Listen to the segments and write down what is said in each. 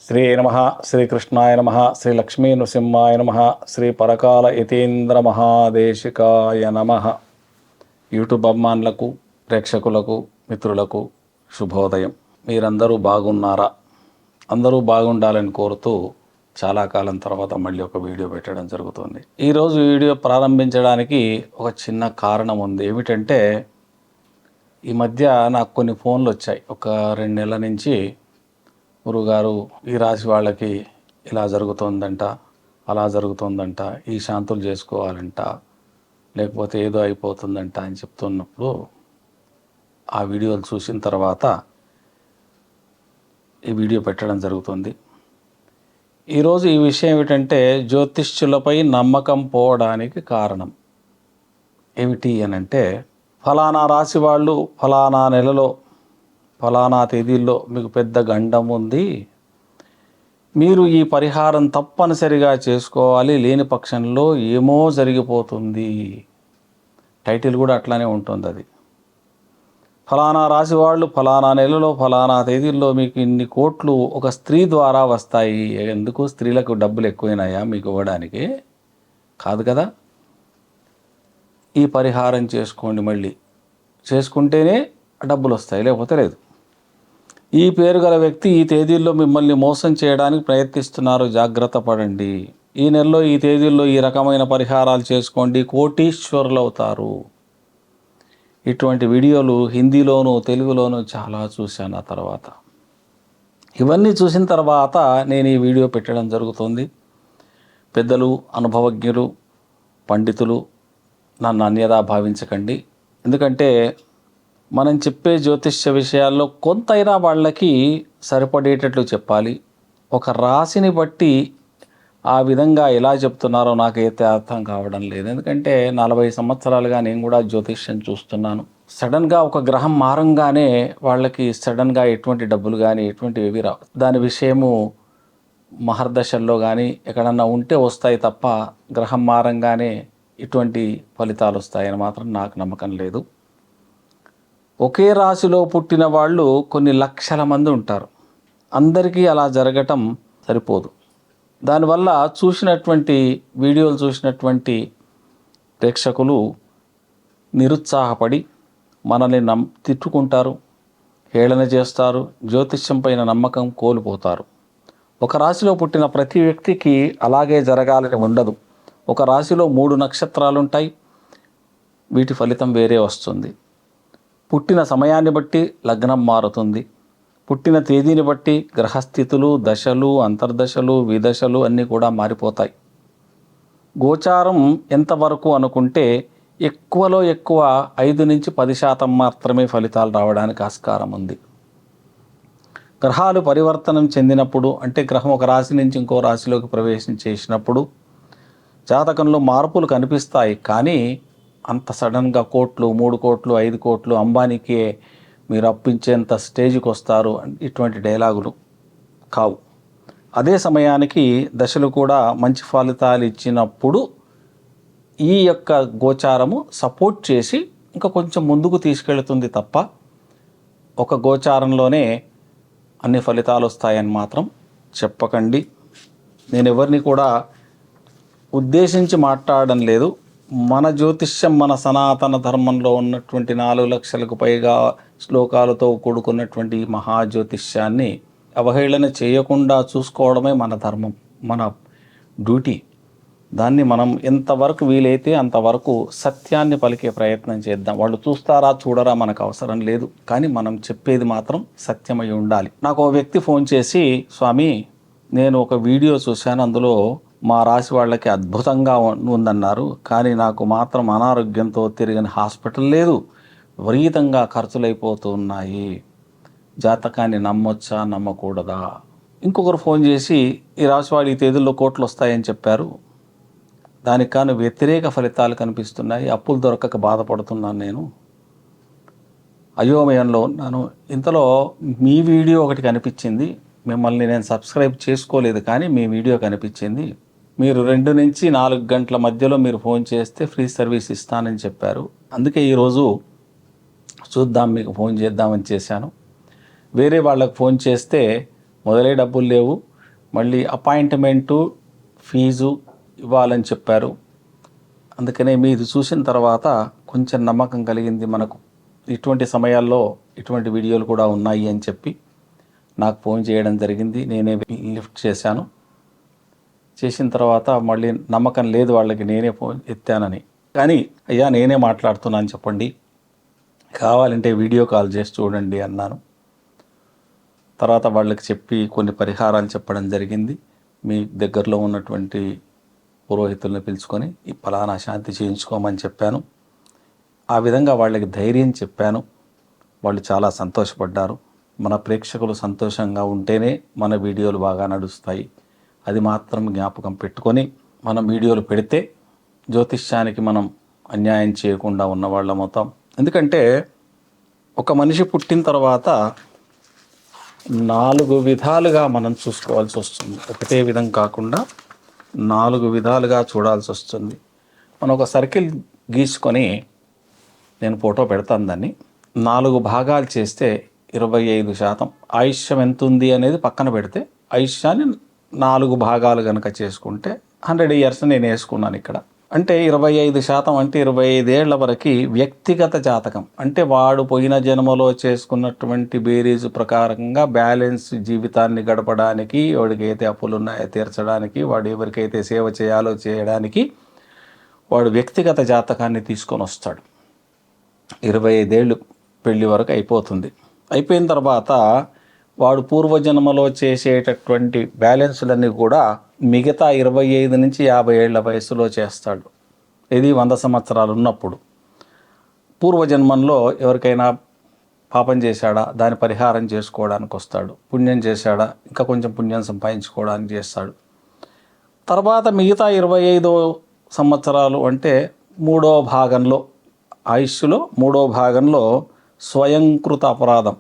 శ్రీ నమ శ్రీకృష్ణాయ నమ శ్రీ లక్ష్మీ నృసింహాయ నమ శ్రీ పరకాల యతీంద్ర మహాదేశికాయ నమ. యూట్యూబ్ అభిమానులకు, ప్రేక్షకులకు, మిత్రులకు శుభోదయం. మీరందరూ బాగున్నారా? అందరూ బాగుండాలని కోరుతూ చాలా కాలం తర్వాత మళ్ళీ ఒక వీడియో పెట్టడం జరుగుతుంది. ఈరోజు వీడియో ప్రారంభించడానికి ఒక చిన్న కారణం ఉంది. ఏమిటంటే, ఈ మధ్య నాకు కొన్ని ఫోన్లు వచ్చాయి. ఒక 2 నెలల నుంచి గురుగారు, ఈ రాశి వాళ్ళకి ఇలా జరుగుతుందంట, అలా జరుగుతుందంట, ఈ శాంతులు చేసుకోవాలంట, లేకపోతే ఏదో అయిపోతుందంట అని చెప్తున్నప్పుడు ఆ వీడియోలు చూసిన తర్వాత ఈ వీడియో పెట్టడం జరుగుతుంది. ఈరోజు ఈ విషయం ఏమిటంటే, జ్యోతిష్యులపై నమ్మకం పోవడానికి కారణం ఏమిటి అనంటే, ఫలానా రాశి వాళ్ళు ఫలానా నెలలో ఫలానా తేదీల్లో మీకు పెద్ద గండం ఉంది, మీరు ఈ పరిహారం తప్పనిసరిగా చేసుకోవాలి, లేని పక్షంలో ఏమో జరిగిపోతుంది. టైటిల్ కూడా అట్లానే ఉంటుంది. అది ఫలానా రాశి వాళ్ళు ఫలానా నెలలో ఫలానా తేదీల్లో మీకు ఇన్ని కోట్లు ఒక స్త్రీ ద్వారా వస్తాయి. ఎందుకు? స్త్రీలకు డబ్బులు ఎక్కువైనాయా మీకు ఇవ్వడానికి? కాదు కదా. ఈ పరిహారం చేసుకోండి, మళ్ళీ చేసుకుంటేనే డబ్బులు వస్తాయి, లేకపోతే లేదు. ఈ పేరు గల వ్యక్తి ఈ తేదీల్లో మిమ్మల్ని మోసం చేయడానికి ప్రయత్నిస్తున్నారు, జాగ్రత్త పడండి. ఈ నెలలో ఈ తేదీల్లో ఈ రకమైన పరిహారాలు చేసుకోండి, కోటీశ్వరులు అవుతారు. ఇటువంటి వీడియోలు హిందీలోను తెలుగులోను చాలా చూశాను. ఆ తర్వాత ఇవన్నీ చూసిన తర్వాత నేను ఈ వీడియో పెట్టడం జరుగుతుంది. పెద్దలు, అనుభవజ్ఞులు, పండితులు నన్ను అన్యదా భావించకండి. ఎందుకంటే మనం చెప్పే జ్యోతిష్య విషయాల్లో కొంతైనా వాళ్ళకి సరిపడేటట్లు చెప్పాలి. ఒక రాశిని బట్టి ఆ విధంగా ఎలా చెప్తున్నారో నాకైతే అర్థం కావడం లేదు. ఎందుకంటే 40 సంవత్సరాలుగా నేను కూడా జ్యోతిష్యం చూస్తున్నాను. సడన్గా ఒక గ్రహం మారంగానే వాళ్ళకి సడన్గా ఎటువంటి డబ్బులు కానీ ఎటువంటివి రావు. దాని విషయము మహర్దశల్లో కానీ ఎక్కడన్నా ఉంటే వస్తాయి తప్ప, గ్రహం మారంగానే ఇటువంటి ఫలితాలు వస్తాయని మాత్రం నాకు నమ్మకం లేదు. ఒకే రాశిలో పుట్టిన వాళ్ళు కొన్ని లక్షల మంది ఉంటారు. అందరికీ అలా జరగటం సరిపోదు. దానివల్ల వీడియోలు చూసినటువంటి ప్రేక్షకులు నిరుత్సాహపడి మనల్ని తిట్టుకుంటారు, హేళన చేస్తారు, జ్యోతిష్యం పైన నమ్మకం కోల్పోతారు. ఒక రాశిలో పుట్టిన ప్రతి వ్యక్తికి అలాగే జరగాలని ఉండదు. ఒక రాశిలో 3 నక్షత్రాలు ఉంటాయి. వీటి ఫలితం వేరే వస్తుంది. పుట్టిన సమయాన్ని బట్టి లగ్నం మారుతుంది. పుట్టిన తేదీని బట్టి గ్రహస్థితులు, దశలు, అంతర్దశలు, విదశలు అన్నీ కూడా మారిపోతాయి. గోచారం ఎంతవరకు అనుకుంటే ఎక్కువలో ఎక్కువ 5 నుంచి 10% మాత్రమే ఫలితాలు రావడానికి ఆస్కారం ఉంది. గ్రహాలు పరివర్తనం చెందినప్పుడు, అంటే గ్రహం ఒక రాశి నుంచి ఇంకో రాశిలోకి ప్రవేశం చేసినప్పుడు జాతకంలో మార్పులు కనిపిస్తాయి. కానీ అంత సడన్గా కోట్లు, 3 కోట్లు, 5 కోట్లు అంబానీకే మీరు అప్పించేంత స్టేజ్కి వస్తారు, ఇటువంటి డైలాగులు కావు. అదే సమయానికి దశలు కూడా మంచి ఫలితాలు ఇచ్చినప్పుడు ఈ యొక్క గోచారము సపోర్ట్ చేసి ఇంకా కొంచెం ముందుకు తీసుకెళ్తుంది తప్ప, ఒక గోచారంలోనే అన్ని ఫలితాలు వస్తాయని మాత్రం చెప్పకండి. నేను ఎవరిని కూడా ఉద్దేశించి మాట్లాడడం లేదు. మన జ్యోతిష్యం, మన సనాతన ధర్మంలో ఉన్నటువంటి 4 లక్షలకు పైగా శ్లోకాలతో కూడుకున్నటువంటి మహాజ్యోతిష్యాన్ని అవహేళన చేయకుండా చూసుకోవడమే మన ధర్మం, మన డ్యూటీ. దాన్ని మనం ఎంతవరకు వీలైతే అంతవరకు సత్యాన్ని పలికే ప్రయత్నం చేద్దాం. వాళ్ళు చూస్తారా చూడరా మనకు అవసరం లేదు, కానీ మనం చెప్పేది మాత్రం సత్యమై ఉండాలి. నాకు ఒక వ్యక్తి ఫోన్ చేసి, స్వామి, నేను ఒక వీడియో చూశాను, అందులో మా రాశి వాళ్ళకి అద్భుతంగా ఉందన్నారు, కానీ నాకు మాత్రం అనారోగ్యంతో తిరిగిన హాస్పిటల్ లేదు, విపరీతంగా ఖర్చులైపోతున్నాయి, జాతకాన్ని నమ్మొచ్చా నమ్మకూడదా? ఇంకొకరు ఫోన్ చేసి, ఈ రాశి వాళ్ళు ఈ తేదీల్లో కోట్లు వస్తాయని చెప్పారు, దానికి కాను వ్యతిరేక ఫలితాలు కనిపిస్తున్నాయి, అప్పులు దొరకక బాధపడుతున్నాను, నేను అయోమయంలో ఉన్నాను. ఇంతలో మీ వీడియో ఒకటి కనిపించింది. మిమ్మల్ని నేను సబ్స్క్రైబ్ చేసుకోలేదు, కానీ మీ వీడియో కనిపించింది. మీరు 2 నుంచి 4 గంటల మధ్యలో మీరు ఫోన్ చేస్తే ఫ్రీ సర్వీస్ ఇస్తానని చెప్పారు. అందుకే ఈరోజు చూద్దాం, మీకు ఫోన్ చేద్దామని చేశాను. వేరే వాళ్ళకు ఫోన్ చేస్తే మొదలే డబ్బులు లేవు, మళ్ళీ అపాయింట్మెంటు ఫీజు ఇవ్వాలని చెప్పారు. అందుకనే మీది చూసిన తర్వాత కొంచెం నమ్మకం కలిగింది మనకు. ఇటువంటి సమయాల్లో ఇటువంటి వీడియోలు కూడా ఉన్నాయి అని చెప్పి నాకు ఫోన్ చేయడం జరిగింది. నేనే లిఫ్ట్ చేశాను. చేసిన తర్వాత మళ్ళీ నమ్మకం లేదు వాళ్ళకి, నేనే ఫోన్ ఎత్తానని. కానీ అయ్యా నేనే మాట్లాడుతున్నాను చెప్పండి, కావాలంటే వీడియో కాల్ చేసి చూడండి అన్నాను. తర్వాత వాళ్ళకి చెప్పి కొన్ని పరిహారాలు చెప్పడం జరిగింది. మీ దగ్గరలో ఉన్నటువంటి పురోహితుల్ని పిలుచుకొని ఈ ఫలానా శాంతి చేయించుకోమని చెప్పాను. ఆ విధంగా వాళ్ళకి ధైర్యం చెప్పాను. వాళ్ళు చాలా సంతోషపడ్డారు. మన ప్రేక్షకులు సంతోషంగా ఉంటేనే మన వీడియోలు బాగా నడుస్తాయి. అది మాత్రం జ్ఞాపకం పెట్టుకొని మనం వీడియోలు పెడితే జ్యోతిష్యానికి మనం అన్యాయం చేయకుండా ఉన్నవాళ్ళం అవుతాం. ఎందుకంటే ఒక మనిషి పుట్టిన తర్వాత 4 విధాలుగా మనం చూసుకోవాల్సి వస్తుంది. ఒకటే విధం కాకుండా 4 విధాలుగా చూడాల్సి వస్తుంది. మనం ఒక సర్కిల్ గీసుకొని, నేను ఫోటో పెడతాను, దాన్ని 4 భాగాలు చేస్తే 25%. ఆయుష్యం ఎంత ఉంది అనేది పక్కన పెడితే ఆయుష్యాన్ని 4 భాగాలు కనుక చేసుకుంటే 100 ఇయర్స్ నేను వేసుకున్నాను ఇక్కడ. అంటే 25% అంటే 25 ఏళ్ల వరకు వ్యక్తిగత జాతకం. అంటే వాడు పోయిన జన్మలో చేసుకున్నటువంటి బేరీజు ప్రకారంగా బ్యాలెన్స్ జీవితాన్ని గడపడానికి, వాడికి అయితే అప్పులు ఉన్నాయో తీర్చడానికి, వాడు ఎవరికైతే సేవ చేయాలో చేయడానికి వాడు వ్యక్తిగత జాతకాన్ని తీసుకొని వస్తాడు. 25 ఏళ్ళు పెళ్లి వరకు అయిపోతుంది. అయిపోయిన తర్వాత వాడు పూర్వజన్మలో చేసేటటువంటి బ్యాలెన్సులన్నీ కూడా మిగతా 25 నుంచి 50 ఏళ్ల వయసులో చేస్తాడు. ఇది 100 సంవత్సరాలు ఉన్నప్పుడు. పూర్వజన్మంలో ఎవరికైనా పాపం చేశాడా, దాని పరిహారం చేసుకోవడానికి వస్తాడు. పుణ్యం చేశాడా, ఇంకా కొంచెం పుణ్యం సంపాదించుకోవడానికి చేస్తాడు. తర్వాత మిగతా 25 సంవత్సరాలు అంటే 3వ భాగంలో, ఆయుష్లో 3వ భాగంలో స్వయంకృత అపరాధం.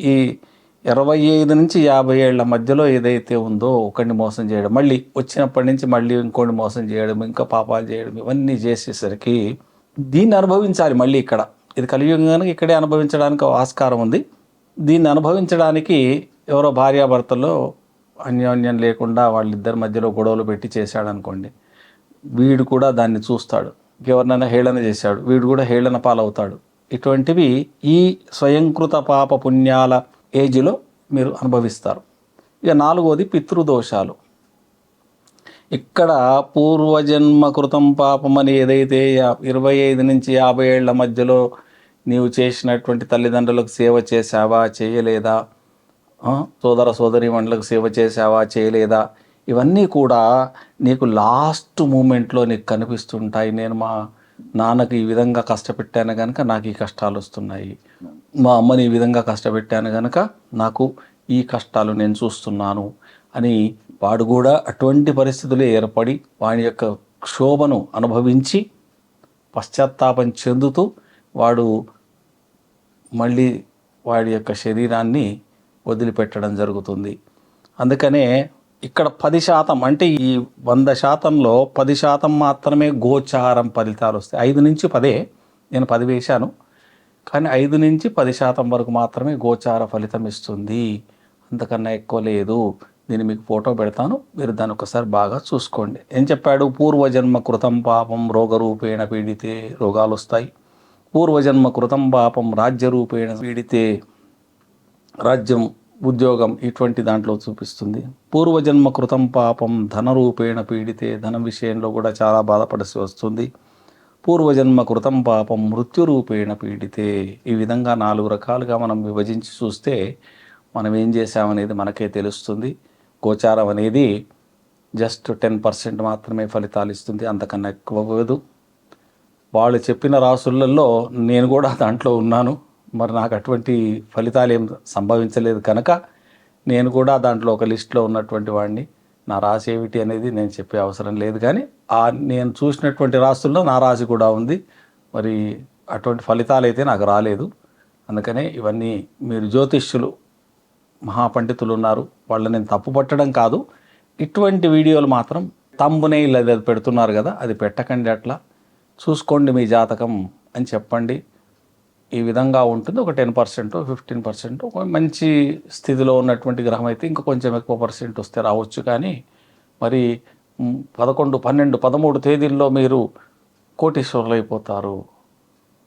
ఈ 25 నుంచి 50 ఏళ్ల మధ్యలో ఏదైతే ఉందో ఒకరిని మోసం చేయడం, మళ్ళీ వచ్చినప్పటి నుంచి మళ్ళీ ఇంకోటి మోసం చేయడం, ఇంకా పాపాలు చేయడం, ఇవన్నీ చేసేసరికి దీన్ని అనుభవించాలి మళ్ళీ ఇక్కడ. ఇది కలియుగంగా ఇక్కడే అనుభవించడానికి ఆస్కారం ఉంది. దీన్ని అనుభవించడానికి ఎవరో భార్యాభర్తల్లో అన్యోన్యం లేకుండా వాళ్ళిద్దరి మధ్యలో గొడవలు పెట్టి చేశాడనుకోండి, వీడు కూడా దాన్ని చూస్తాడు. ఎవరినైనా హేళన చేశాడు, వీడు కూడా హేళన పాలవుతాడు. ఇటువంటివి ఈ స్వయంకృత పాప పుణ్యాల ఏజ్లో మీరు అనుభవిస్తారు. ఇక 4వది పితృదోషాలు. ఇక్కడ పూర్వజన్మ కృతం పాపం అని ఏదైతే 25 నుంచి 50 ఏళ్ల మధ్యలో నీవు చేసినటువంటి తల్లిదండ్రులకు సేవ చేసావా చేయలేదా, సోదర సోదరీమణులకు సేవ చేసావా చేయలేదా, ఇవన్నీ కూడా నీకు లాస్ట్ మూమెంట్లో నీకు కనిపిస్తుంటాయి. నేను మా నాన్నకు ఈ విధంగా కష్టపెట్టాను కనుక నాకు ఈ కష్టాలు వస్తున్నాయి, మా అమ్మని ఈ విధంగా కష్టపెట్టాను కనుక నాకు ఈ కష్టాలు నేను చూస్తున్నాను అని వాడు కూడా అటువంటి పరిస్థితులు ఏర్పడి వాడి యొక్క క్షోభను అనుభవించి పశ్చాత్తాపం చెందుతూ వాడు మళ్ళీ వాడి యొక్క శరీరాన్ని వదిలిపెట్టడం జరుగుతుంది. అందుకనే ఇక్కడ 10% అంటే ఈ 100%లో 10% మాత్రమే గోచారం ఫలితాలు వస్తాయి. 5 నుంచి 10, నేను 10 వేశాను, కానీ 5 నుంచి 10% వరకు మాత్రమే గోచార ఫలితం ఇస్తుంది. అంతకన్నా ఎక్కువ లేదు. నేను మీకు ఫోటో పెడతాను, మీరు దాన్ని ఒకసారి బాగా చూసుకోండి. ఏం చెప్పాడు? పూర్వజన్మ కృతం పాపం రోగరూపేణ పీడితే రోగాలు వస్తాయి. పూర్వజన్మ కృతం పాపం రాజ్యరూపేణ పీడితే రాజ్యం, ఉద్యోగం ఇటువంటి దాంట్లో చూపిస్తుంది. పూర్వజన్మ కృతం పాపం ధనరూపేణ పీడితే ధనం విషయంలో కూడా చాలా బాధపడాల్సి వస్తుంది. పూర్వజన్మ కృతం పాపం మృత్యురూపేణ పీడితే. ఈ విధంగా 4 రకాలుగా మనం విభజించి చూస్తే మనం ఏం చేసామనేది మనకే తెలుస్తుంది. గోచారం అనేది జస్ట్ 10% మాత్రమే ఫలితాలు ఇస్తుంది, అంతకన్నా ఎక్కువ పోదు. వాళ్ళు చెప్పిన రాసులలో నేను కూడా దాంట్లో ఉన్నాను. మరి నాకు అటువంటి ఫలితాలు ఏం సంభవించలేదు కనుక నేను కూడా దాంట్లో ఒక లిస్ట్లో ఉన్నటువంటి వాడిని. నా రాశి ఏమిటి అనేది నేను చెప్పే అవసరం లేదు, కానీ నేను చూసినటువంటి రాసుల్లో నా రాశి కూడా ఉంది. మరి అటువంటి ఫలితాలు అయితే నాకు రాలేదు. అందుకనే ఇవన్నీ మీరు జ్యోతిష్యులు మహాపండితులు ఉన్నారు, వాళ్ళని నేను తప్పు పట్టడం కాదు. ఇటువంటి వీడియోలు మాత్రం తంబునైల్ అది పెడుతున్నారు కదా, అది పెట్టకండి. అట్లా చూసుకోండి మీ జాతకం అని చెప్పండి. ఈ విధంగా ఉంటుంది. ఒక 10%, 15% ఒక మంచి స్థితిలో ఉన్నటువంటి గ్రహం అయితే ఇంకా కొంచెం ఎక్కువ పర్సెంట్ వస్తే రావచ్చు. కానీ మరి 11, 12, 13 తేదీల్లో మీరు కోటీశ్వరులు అయిపోతారు.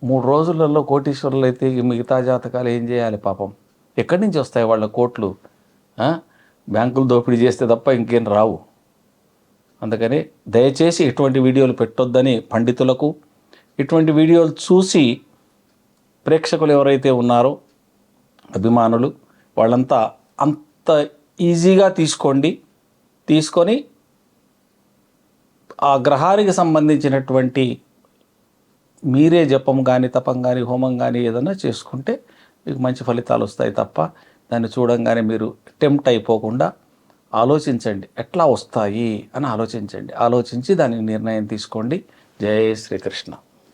3 రోజులలో కోటీశ్వరులు అయితే మిగతా జాతకాలు ఏం చేయాలి పాపం? ఎక్కడి నుంచి వస్తాయి వాళ్ళ కోట్లు? బ్యాంకులు దోపిడీ చేస్తే తప్ప ఇంకేం రావు. అందుకని దయచేసి ఇటువంటి వీడియోలు పెట్టొద్దని పండితులకు, ఇటువంటి వీడియోలు చూసి ప్రేక్షకులు ఎవరైతే ఉన్నారో అభిమానులు వాళ్ళంతా అంత ఈజీగా తీసుకొని ఆ గ్రహానికి సంబంధించినటువంటి మీరే జపం కానీ, తపం కానీ, హోమం కానీ ఏదైనా చేసుకుంటే మీకు మంచి ఫలితాలు వస్తాయి తప్ప దాన్ని చూడంగానే మీరు టెంప్ట్ అయిపోకుండా ఆలోచించండి, ఎట్లా వస్తాయి అని ఆలోచించండి. ఆలోచించి దానికి నిర్ణయం తీసుకోండి. జై శ్రీకృష్ణ.